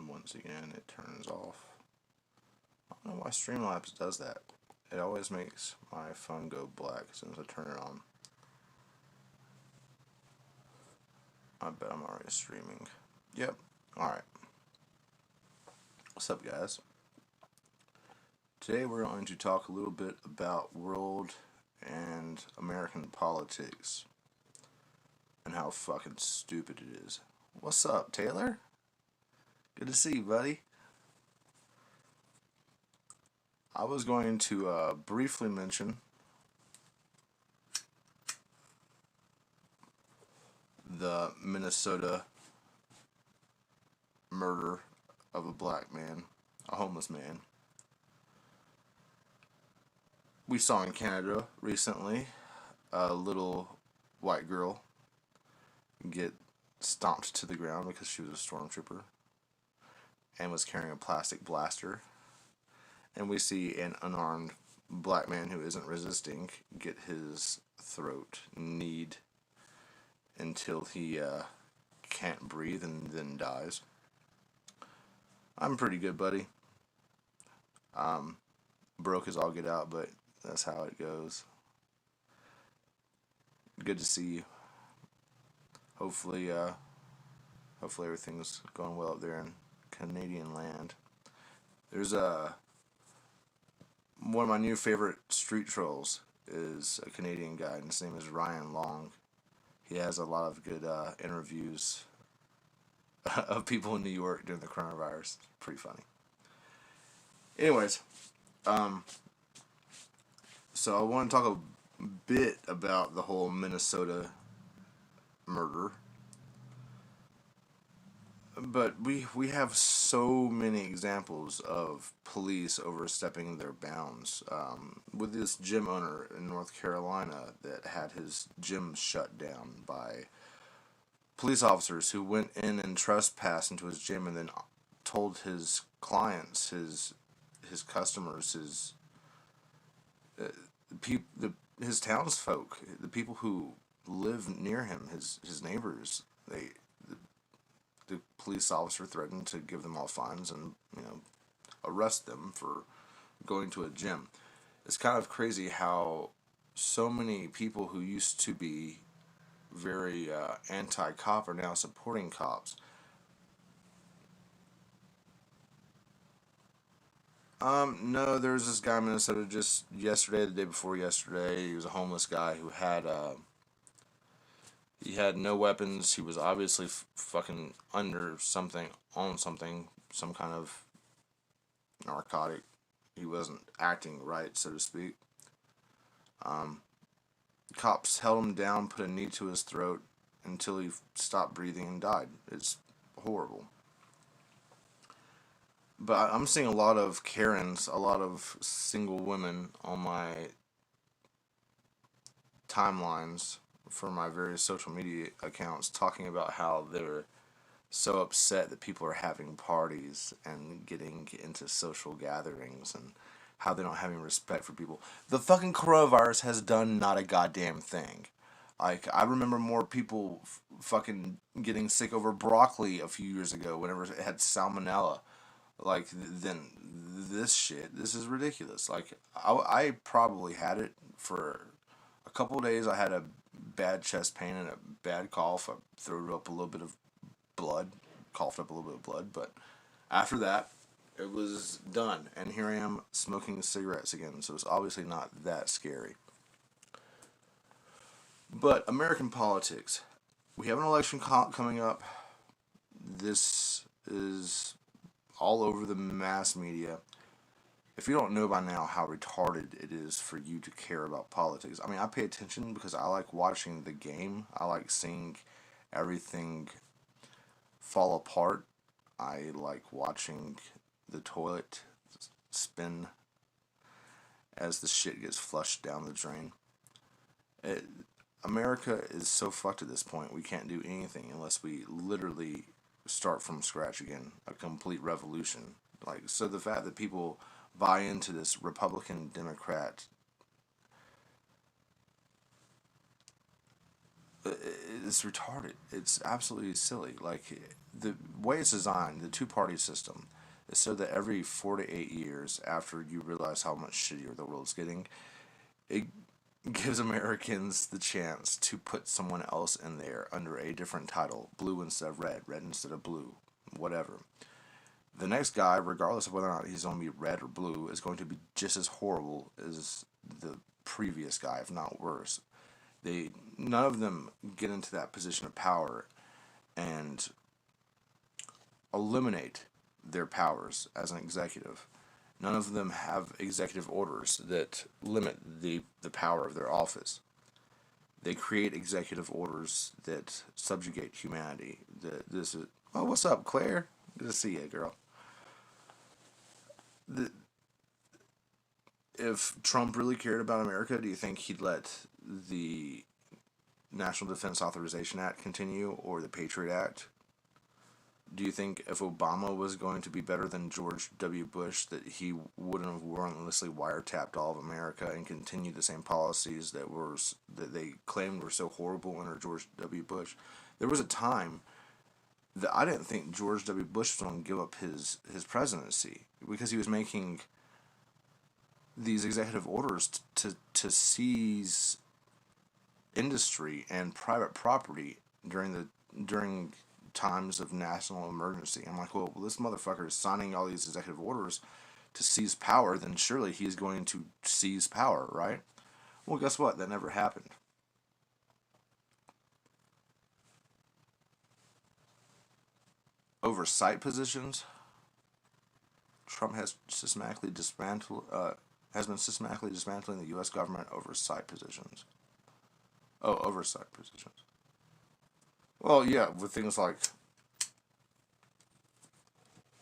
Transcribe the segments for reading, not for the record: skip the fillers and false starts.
once again it turns off. I don't know why Streamlabs does that. It always makes my phone go black as soon as I turn it on. I bet I'm already streaming. Yep. Alright. What's up, guys? Today we're going to talk a little bit about world and American politics and how fucking stupid it is. What's up, Taylor? Good to see you, buddy. I was going to briefly mention the Minnesota murder of a black man, a homeless man. We saw in Canada recently a little white girl get stomped to the ground because she was a stormtrooper and was carrying a plastic blaster. And we see an unarmed black man who isn't resisting get his throat kneed until he can't breathe and then dies. I'm pretty good, buddy. Broke as all get out, but that's how it goes. Good to see you. Hopefully everything's going well up there in Canadian land. There's one of my new favorite street trolls is a Canadian guy, and his name is Ryan Long. He has a lot of good interviews of people in New York during the coronavirus. Pretty funny. Anyways, so I want to talk a bit about the whole Minnesota murder. But we have so many examples of police overstepping their bounds. With this gym owner in North Carolina that had his gym shut down by police officers who went in and trespassed into his gym and then told his clients, his customers, his townsfolk, the people who live near him, his neighbors, the police officer threatened to give them all fines and, arrest them for going to a gym. It's kind of crazy how so many people who used to be very anti-cop are now supporting cops. No, there was this guy in Minnesota just yesterday, the day before yesterday. He was a homeless guy who had he had no weapons. He was obviously fucking under something, on something, some kind of narcotic. He wasn't acting right, so to speak. Cops held him down, put a knee to his throat until he stopped breathing and died. It's horrible. But I'm seeing a lot of Karens, a lot of single women on my timelines for my various social media accounts talking about how they're so upset that people are having parties and getting into social gatherings and how they're not having respect for people. The fucking coronavirus has done not a goddamn thing. Like, I remember more people fucking getting sick over broccoli a few years ago whenever it had salmonella. Like, than this shit. This is ridiculous. Like, I probably had it for a couple of days. I had a bad chest pain and a bad cough. I threw up a little bit of blood, coughed up a little bit of blood, but after that, it was done. And here I am smoking cigarettes again, so it's obviously not that scary. But American politics. We have an election coming up. This is all over the mass media. If you don't know by now how retarded it is for you to care about politics, I mean, I pay attention because I like watching the game. I like seeing everything fall apart. I like watching the toilet spin as the shit gets flushed down the drain. America is so fucked at this point, we can't do anything unless we literally start from scratch again. A complete revolution. Like, so the fact that people buy into this Republican Democrat It's retarded. It's absolutely silly. Like, the way it's designed, the two-party system, is so that every 4 to 8 years after you realize how much shittier the world's getting, it gives Americans the chance to put someone else in there under a different title, blue instead of red, red instead of blue, whatever. The next guy, regardless of whether or not he's going to be red or blue, is going to be just as horrible as the previous guy, if not worse. They None of them get into that position of power and eliminate their powers as an executive. None of them have executive orders that limit the power of their office. They create executive orders that subjugate humanity. This is, oh, what's up, Claire? Good to see you, girl. The, if Trump really cared about America, do you think he'd let the National Defense Authorization Act continue, or the Patriot Act? Do you think if Obama was going to be better than George W. Bush, that he wouldn't have warrantlessly wiretapped all of America and continued the same policies that they claimed were so horrible under George W. Bush? There was a time that I didn't think George W. Bush was going to give up his presidency because he was making these executive orders to seize industry and private property during times of national emergency. I'm like, well, this motherfucker is signing all these executive orders to seize power, then surely he's going to seize power, right? Well, guess what? That never happened. Oversight positions. Trump has been systematically dismantling the U.S. government oversight positions. Oh, oversight positions. Well, yeah, with things like,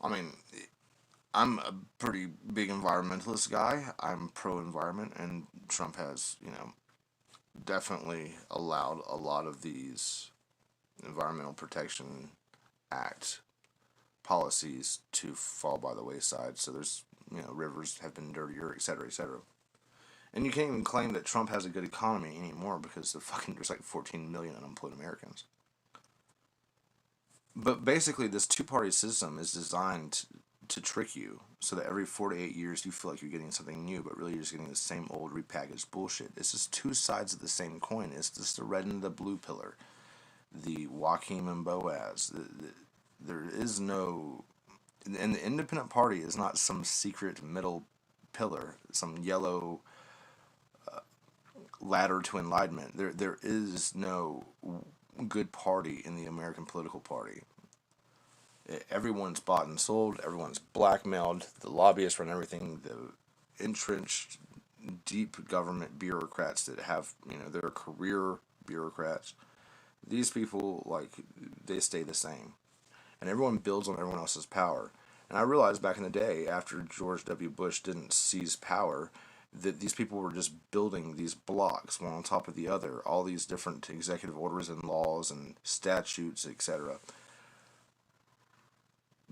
I mean, I'm a pretty big environmentalist guy. I'm pro environment, and Trump has, definitely allowed a lot of these Environmental Protection Act policies to fall by the wayside. So there's, rivers have been dirtier, et cetera, et cetera. And you can't even claim that Trump has a good economy anymore because there's like 14 million unemployed Americans. But basically, this two-party system is designed to trick you so that every 4 to 8 years you feel like you're getting something new, but really you're just getting the same old repackaged bullshit. It's just two sides of the same coin. It's just the red and the blue pillar, the Joachim and Boaz. There is no. And the independent party is not some secret middle pillar, some yellow ladder to enlightenment. There is no good party in the American political party. Everyone's bought and sold. Everyone's blackmailed. The lobbyists run everything. The entrenched, deep government bureaucrats that have, they're career bureaucrats. These people, like, they stay the same. And everyone builds on everyone else's power. And I realized back in the day, after George W. Bush didn't seize power, that these people were just building these blocks one on top of the other, all these different executive orders and laws and statutes, etc.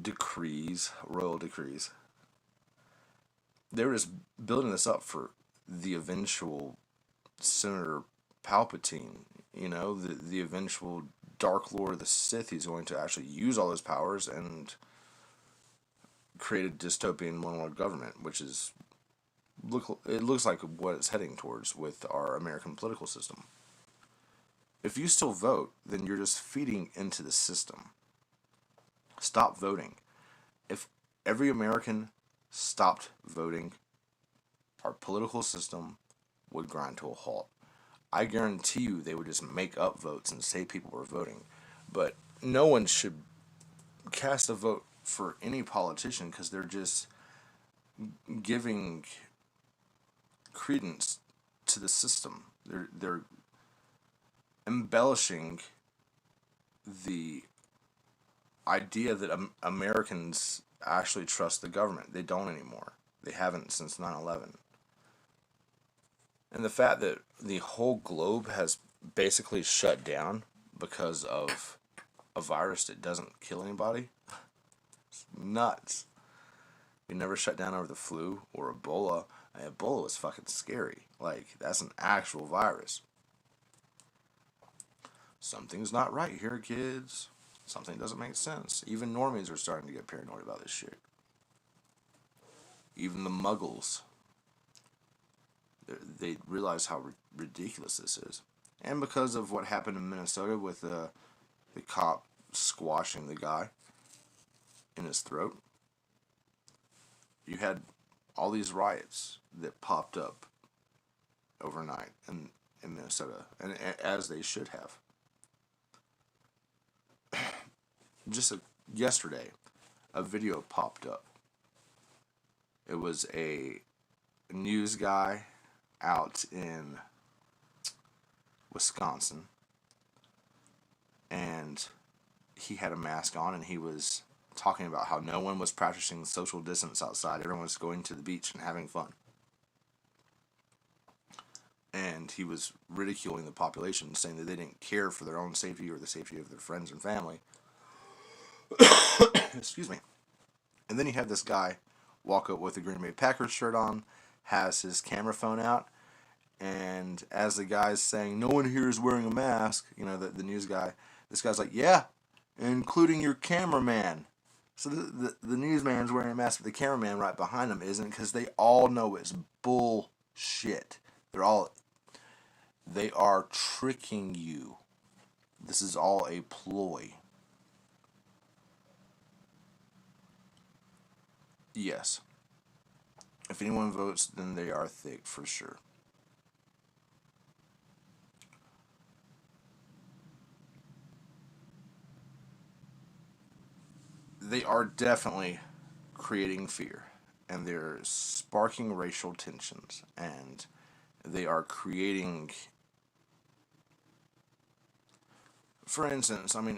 Decrees, royal decrees. They were just building this up for the eventual Senator Palpatine, the eventual Dark Lord of the Sith. He's going to actually use all his powers and create a dystopian one world government, which is it looks like what it's heading towards with our American political system. If you still vote, then you're just feeding into the system. Stop voting. If every American stopped voting, our political system would grind to a halt. I guarantee you they would just make up votes and say people were voting. But no one should cast a vote for any politician because they're just giving credence to the system. They're embellishing the idea that Americans actually trust the government. They don't anymore. They haven't since 9/11. And the fact that the whole globe has basically shut down because of a virus that doesn't kill anybody, it's nuts. We never shut down over the flu or Ebola. Ebola was fucking scary. Like, that's an actual virus. Something's not right here, kids. Something doesn't make sense. Even normies are starting to get paranoid about this shit. Even the muggles. They realize how ridiculous this is. And because of what happened in Minnesota with the cop squashing the guy in his throat, you had all these riots that popped up overnight in Minnesota, and as they should have. Just yesterday, a video popped up. It was a news guy out in Wisconsin, and he had a mask on, and he was talking about how no one was practicing social distance outside. Everyone was going to the beach and having fun. And he was ridiculing the population, saying that they didn't care for their own safety or the safety of their friends and family. Excuse me. And then you have this guy walk up with a Green Bay Packers shirt on, has his camera phone out, and as the guy's saying, no one here is wearing a mask, the news guy, this guy's like, yeah, including your cameraman. So the newsman's wearing a mask, but the cameraman right behind him isn't, because they all know it's bullshit. They are tricking you. This is all a ploy. Yes. If anyone votes, then they are thick for sure. They are definitely creating fear, and they're sparking racial tensions, and they are creating. For instance, I mean,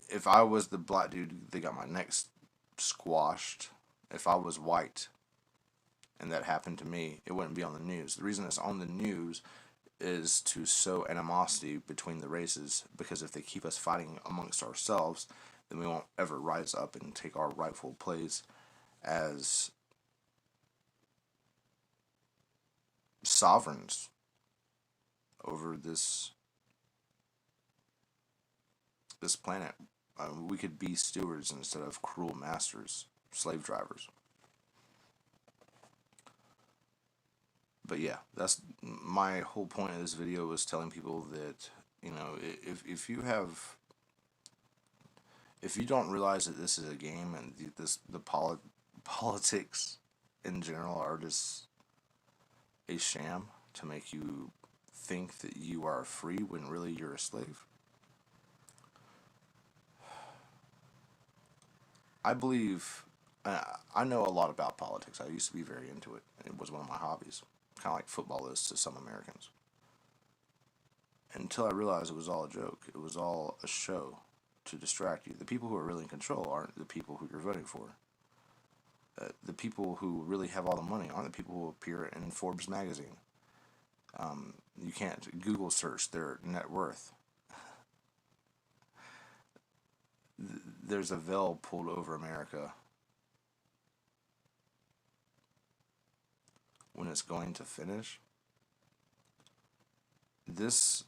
if I was the black dude that got my neck squashed, if I was white and that happened to me, it wouldn't be on the news. The reason it's on the news is to sow animosity between the races, because if they keep us fighting amongst ourselves, then we won't ever rise up and take our rightful place as sovereigns over this planet. We could be stewards instead of cruel masters, slave drivers. But yeah, that's my whole point of this video, was telling people that, if you don't realize that this is a game, and politics in general are just a sham to make you think that you are free when really you're a slave. I believe, I know a lot about politics. I used to be very into it. It was one of my hobbies, kind of like football is to some Americans. Until I realized it was all a joke. It was all a show to distract you. The people who are really in control aren't the people who you're voting for. The people who really have all the money aren't the people who appear in Forbes magazine. You can't Google search their net worth. There's a veil pulled over America when it's going to finish. This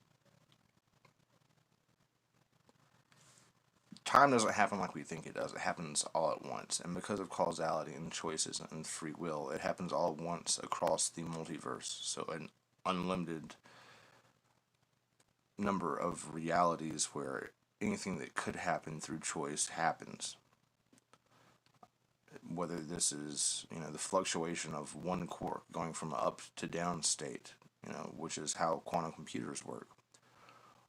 time doesn't happen like we think it does. It happens all at once. And because of causality and choices and free will, it happens all at once across the multiverse. So an unlimited number of realities where anything that could happen through choice happens. Whether this is, the fluctuation of one quark going from up to down state, which is how quantum computers work.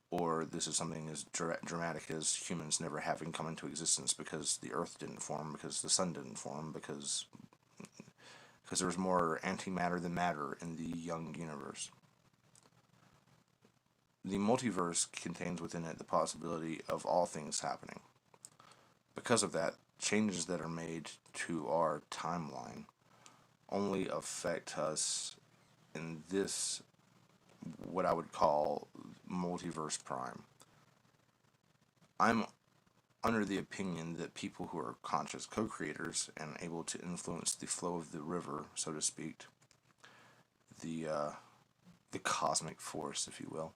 Or this is something as dramatic as humans never having come into existence because the Earth didn't form, because the sun didn't form, because there was more antimatter than matter in the young universe. The multiverse contains within it the possibility of all things happening. Because of that, changes that are made to our timeline only affect us in this, what I would call, multiverse prime. I'm under the opinion that people who are conscious co-creators and able to influence the flow of the river, so to speak, the cosmic force, if you will,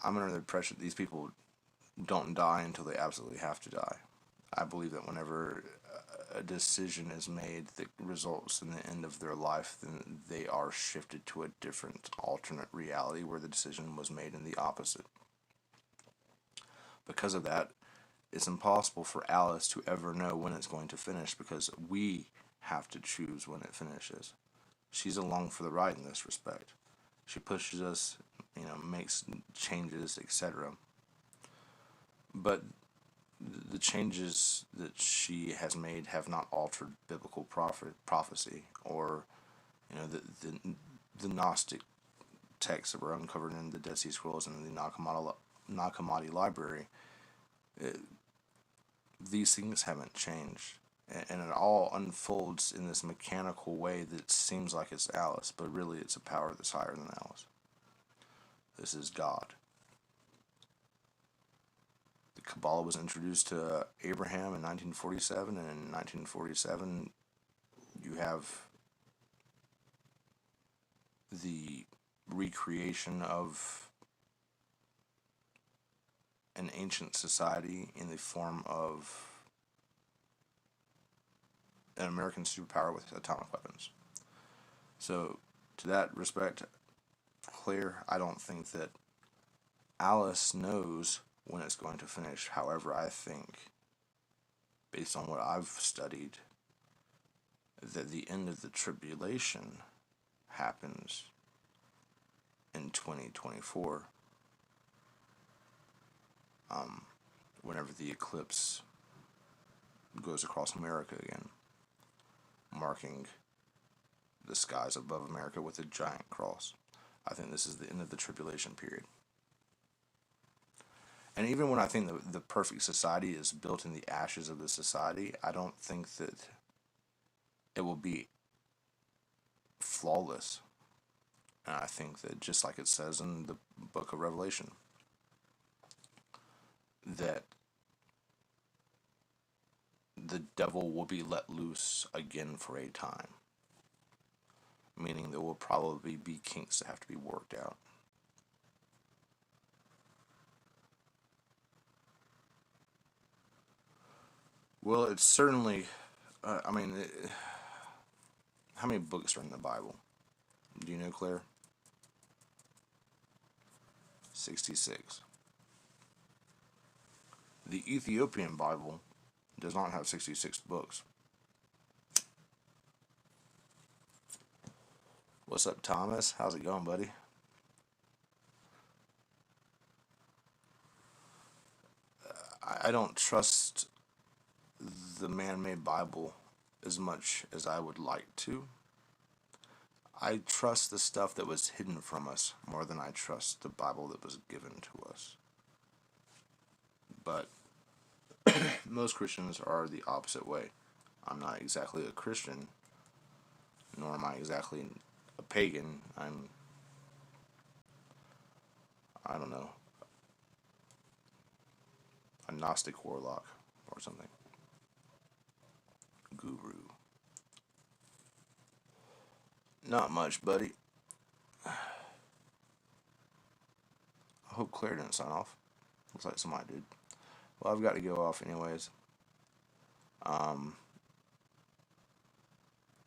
I'm under the impression that these people don't die until they absolutely have to die. I believe that whenever a decision is made that results in the end of their life, then they are shifted to a different alternate reality where the decision was made in the opposite. Because of that, it's impossible for Alice to ever know when it's going to finish because we have to choose when it finishes. She's along for the ride in this respect. She pushes us, makes changes, etc. But the changes that she has made have not altered biblical prophecy or the Gnostic texts that were uncovered in the Dead Sea Scrolls and the Nag Hammadi library. These things haven't changed. And it all unfolds in this mechanical way that seems like it's Alice, but really it's a power that's higher than Alice. This is God. The Kabbalah was introduced to Abraham in 1947, and in 1947 you have the recreation of an ancient society in the form of an American superpower with atomic weapons. So, to that respect, Claire, I don't think that Alice knows when it's going to finish. However, I think, based on what I've studied, that the end of the tribulation happens in 2024, whenever the eclipse goes across America again, marking the skies above America with a giant cross. I think this is the end of the tribulation period. And even when I think the perfect society is built in the ashes of the society, I don't think that it will be flawless. And I think that just like it says in the book of Revelation, that the devil will be let loose again for a time. Meaning there will probably be kinks that have to be worked out. Well, it's certainly, how many books are in the Bible? Do you know, Claire? 66. The Ethiopian Bible does not have 66 books. What's up, Thomas? How's it going, buddy? I don't trust the man-made Bible as much as I would like to. I trust the stuff that was hidden from us more than I trust the Bible that was given to us. But most Christians are the opposite way. I'm not exactly a Christian, nor am I exactly a pagan. I don't know, a Gnostic warlock or something. Guru. Not much, buddy. I hope Claire didn't sign off. Looks like somebody did. Well, I've got to go off anyways.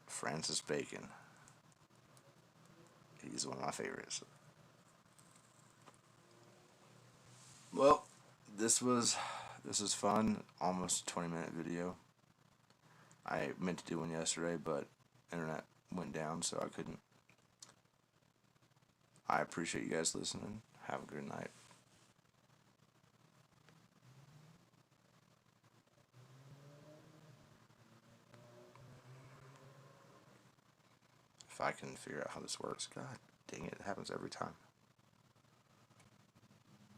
Francis Bacon. He's one of my favorites. Well, this was fun. Almost a 20-minute video. I meant to do one yesterday, but internet went down, so I couldn't. I appreciate you guys listening. Have a good night. If I can figure out how this works. God dang it, it happens every time.